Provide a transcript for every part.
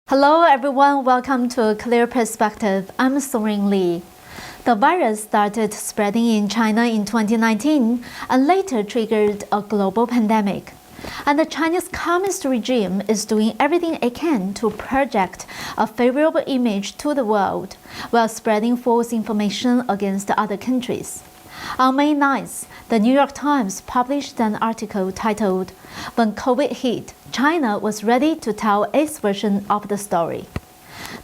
Hello everyone, welcome to A Clear Perspective. I'm Serene. The virus started spreading in China in 2019 and later triggered a global pandemic. And the Chinese Communist regime is doing everything it can to project a favorable image to the world while spreading false information against other countries. On May 9th, the New York Times published an article titled, "When COVID Hit, China was ready to tell its version of the story."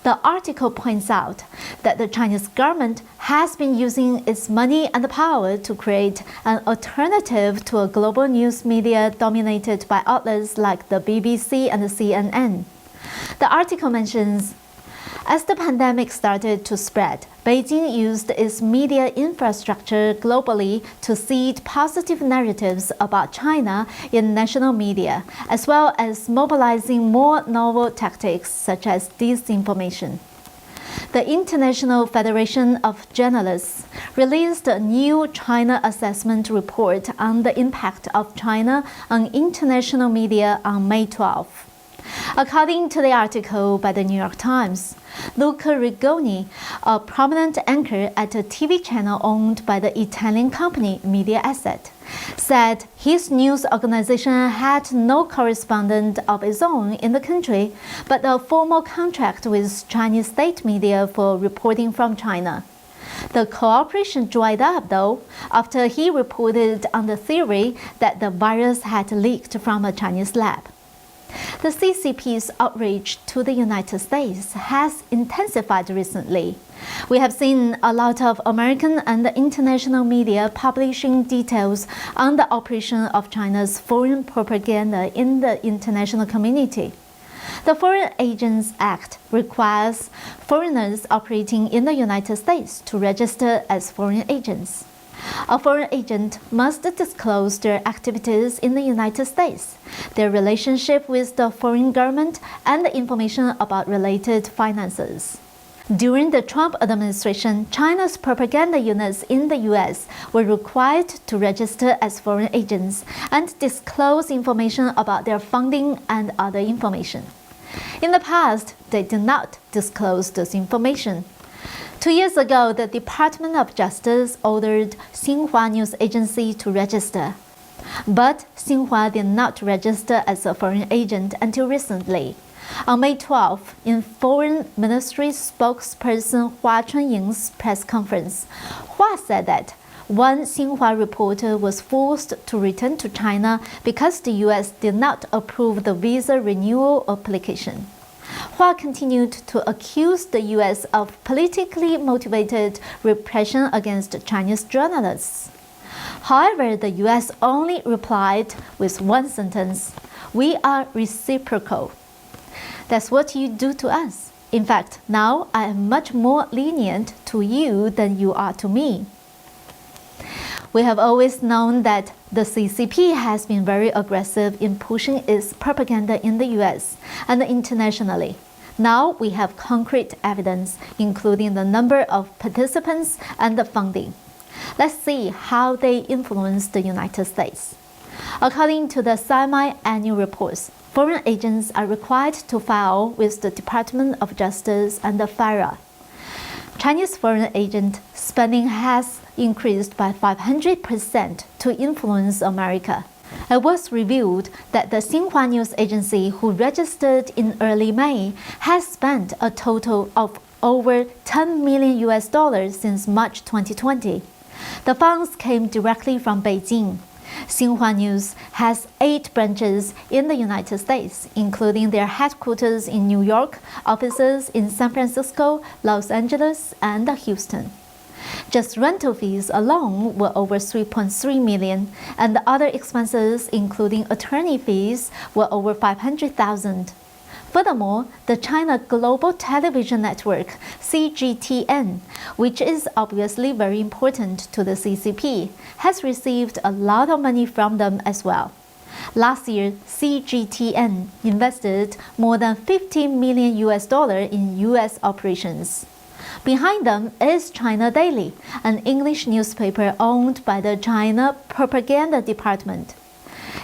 The article points out that the Chinese government has been using its money and power to create an alternative to a global news media dominated by outlets like the BBC and the CNN. The article mentions, as the pandemic started to spread, Beijing used its media infrastructure globally to seed positive narratives about China in national media, as well as mobilizing more novel tactics such as disinformation. The International Federation of Journalists released a new China assessment report on the impact of China on international media on May 12. According to the article by the New York Times, Luca Rigoni, a prominent anchor at a TV channel owned by the Italian company Media Asset, said his news organization had no correspondent of its own in the country, but a formal contract with Chinese state media for reporting from China. The cooperation dried up, though, after he reported on the theory that the virus had leaked from a Chinese lab. The CCP's outreach to the United States has intensified recently. We have seen a lot of American and international media publishing details on the operation of China's foreign propaganda in the international community. The Foreign Agents Act requires foreigners operating in the United States to register as foreign agents. A foreign agent must disclose their activities in the United States, their relationship with the foreign government, and the information about related finances. During the Trump administration, China's propaganda units in the U.S. were required to register as foreign agents and disclose information about their funding and other information. In the past, they did not disclose this information. 2 years ago, the Department of Justice ordered Xinhua News Agency to register. But Xinhua did not register as a foreign agent until recently. On May 12, in Foreign Ministry spokesperson Hua Chunying's press conference, Hua said that one Xinhua reporter was forced to return to China because the U.S. did not approve the visa renewal application. Hua continued to accuse the U.S. of politically motivated repression against Chinese journalists. However, the U.S. only replied with one sentence: "We are reciprocal." That's what you do to us. In fact, now I am much more lenient to you than you are to me. We have always known that the CCP has been very aggressive in pushing its propaganda in the US and internationally. Now we have concrete evidence, including the number of participants and the funding. Let's see how they influence the United States. According to the semi-annual reports, foreign agents are required to file with the Department of Justice and the FARA. Chinese foreign agent spending has increased by 500% to influence America. It was revealed that the Xinhua News Agency, who registered in early May, has spent a total of over $10 million since March 2020. The funds came directly from Beijing. Xinhua News has 8 branches in the United States, including their headquarters in New York, offices in San Francisco, Los Angeles, and Houston. Just rental fees alone were over $3.3 million, and the other expenses, including attorney fees, were over $500,000. Furthermore, the China Global Television Network, CGTN, which is obviously very important to the CCP, has received a lot of money from them as well. Last year, CGTN invested more than $50 million in US operations. Behind them is China Daily, an English newspaper owned by the China Propaganda Department.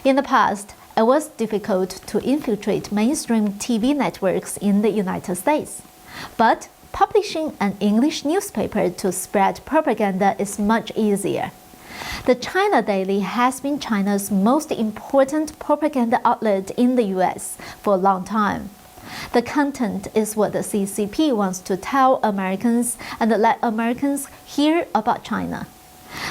In the past, it was difficult to infiltrate mainstream TV networks in the United States. But publishing an English newspaper to spread propaganda is much easier. The China Daily has been China's most important propaganda outlet in the US for a long time. The content is what the CCP wants to tell Americans and let Americans hear about China.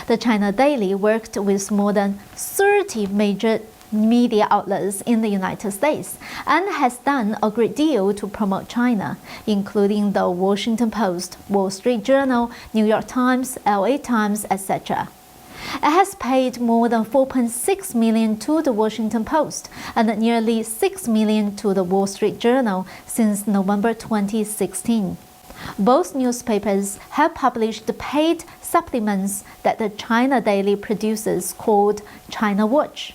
The China Daily worked with more than 30 major media outlets in the United States and has done a great deal to promote China, including the Washington Post, Wall Street Journal, New York Times, LA Times, etc. It has paid more than $4.6 million to the Washington Post and nearly $6 million to the Wall Street Journal since November 2016. Both newspapers have published paid supplements that the China Daily produces called China Watch.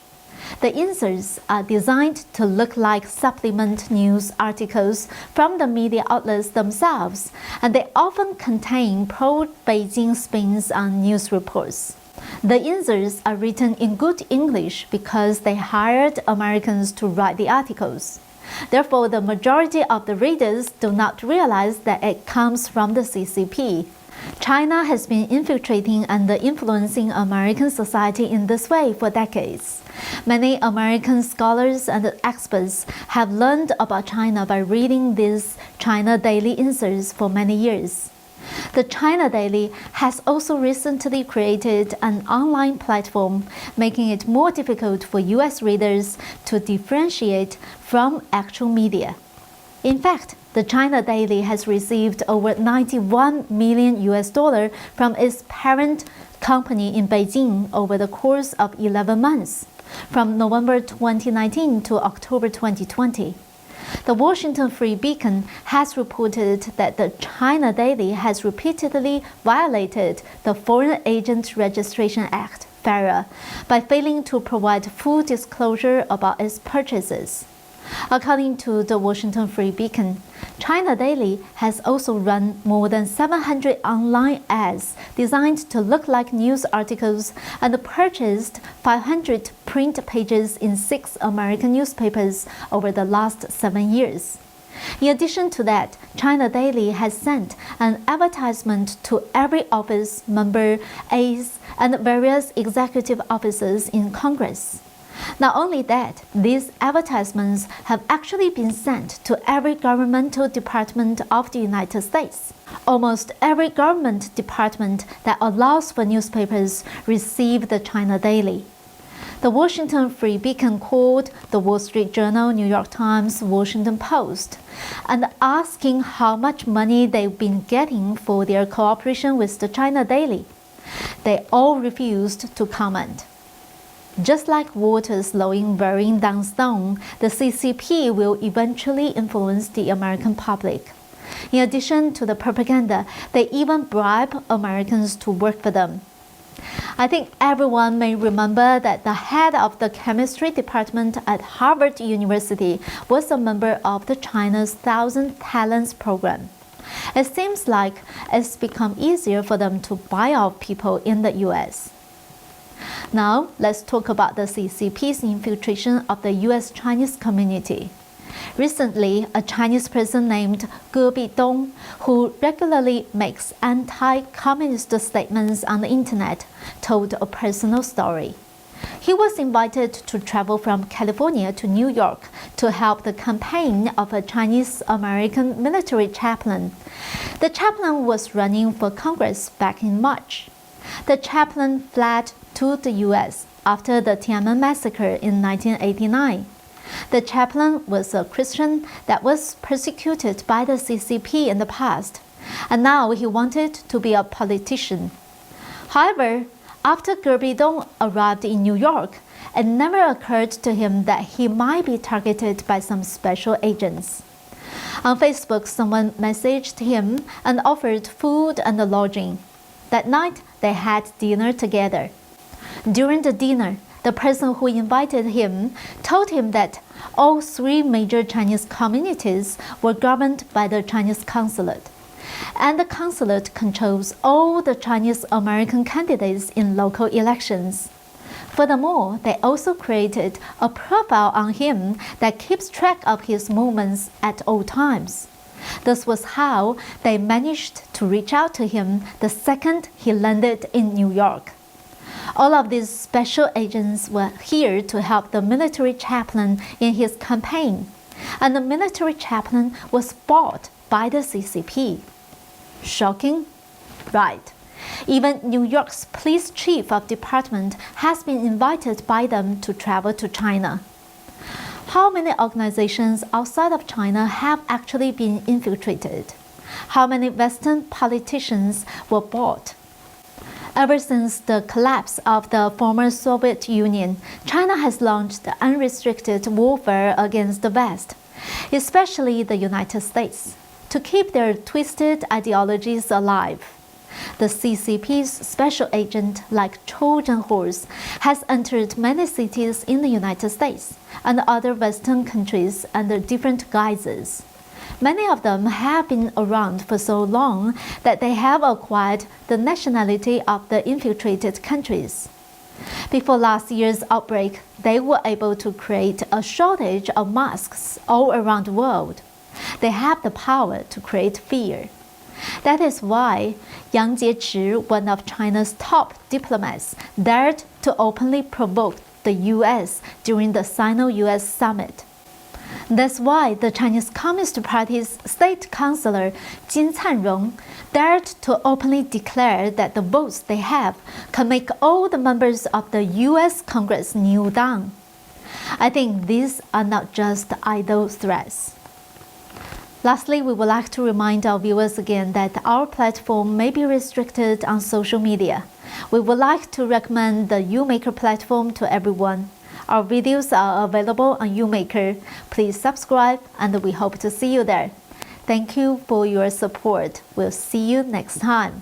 The inserts are designed to look like supplement news articles from the media outlets themselves, and they often contain pro-Beijing spins on news reports. The inserts are written in good English because they hired Americans to write the articles. Therefore, the majority of the readers do not realize that it comes from the CCP. China has been infiltrating and influencing American society in this way for decades. Many American scholars and experts have learned about China by reading these China Daily inserts for many years. The China Daily has also recently created an online platform, making it more difficult for US readers to differentiate from actual media. In fact, the China Daily has received over $91 million from its parent company in Beijing over the course of 11 months, from November 2019 to October 2020. The Washington Free Beacon has reported that the China Daily has repeatedly violated the Foreign Agent Registration Act, FARA, by failing to provide full disclosure about its purchases. According to the Washington Free Beacon, China Daily has also run more than 700 online ads designed to look like news articles and purchased 500 print pages in 6 American newspapers over the last 7 years. In addition to that, China Daily has sent an advertisement to every office, member, aides, and various executive officers in Congress. Not only that, these advertisements have actually been sent to every governmental department of the United States. Almost every government department that allows for newspapers receive the China Daily. The Washington Free Beacon called the Wall Street Journal, New York Times, Washington Post, and asking how much money they've been getting for their cooperation with the China Daily. They all refused to comment. Just like water slowly wearing down stone, the CCP will eventually influence the American public. In addition to the propaganda, they even bribe Americans to work for them. I think everyone may remember that the head of the chemistry department at Harvard University was a member of the China's Thousand Talents program. It seems like it's become easier for them to buy off people in the US. Now, let's talk about the CCP's infiltration of the US-Chinese community. Recently, a Chinese person named Ge Bidong, who regularly makes anti-communist statements on the internet, told a personal story. He was invited to travel from California to New York to help the campaign of a Chinese-American military chaplain. The chaplain was running for Congress back in March. The chaplain fled to the U.S. after the Tiananmen massacre in 1989. The chaplain was a Christian that was persecuted by the CCP in the past, and now he wanted to be a politician. However, after Ge Bidong arrived in New York, it never occurred to him that he might be targeted by some special agents. On Facebook, someone messaged him and offered food and lodging. That night, they had dinner together. During the dinner, the person who invited him told him that all 3 major Chinese communities were governed by the Chinese consulate, and the consulate controls all the Chinese American candidates in local elections. Furthermore, they also created a profile on him that keeps track of his movements at all times. This was how they managed to reach out to him the second he landed in New York. All of these special agents were here to help the military chaplain in his campaign, and the military chaplain was bought by the CCP. Shocking? Right. Even New York's police chief of department has been invited by them to travel to China. How many organizations outside of China have actually been infiltrated? How many Western politicians were bought? Ever since the collapse of the former Soviet Union, China has launched unrestricted warfare against the West, especially the United States, to keep their twisted ideologies alive. The CCP's special agent, like Trojan horse, has entered many cities in the United States and other Western countries under different guises. Many of them have been around for so long that they have acquired the nationality of the infiltrated countries. Before last year's outbreak, they were able to create a shortage of masks all around the world. They have the power to create fear. That is why Yang Jiechi, one of China's top diplomats, dared to openly provoke the U.S. during the Sino-U.S. summit. That's why the Chinese Communist Party's state councilor Jin Canrong dared to openly declare that the votes they have can make all the members of the U.S. Congress kneel down. I think these are not just idle threats. Lastly, we would like to remind our viewers again that our platform may be restricted on social media. We would like to recommend the YouMaker platform to everyone. Our videos are available on YouMaker. Please subscribe, and we hope to see you there. Thank you for your support. We'll see you next time.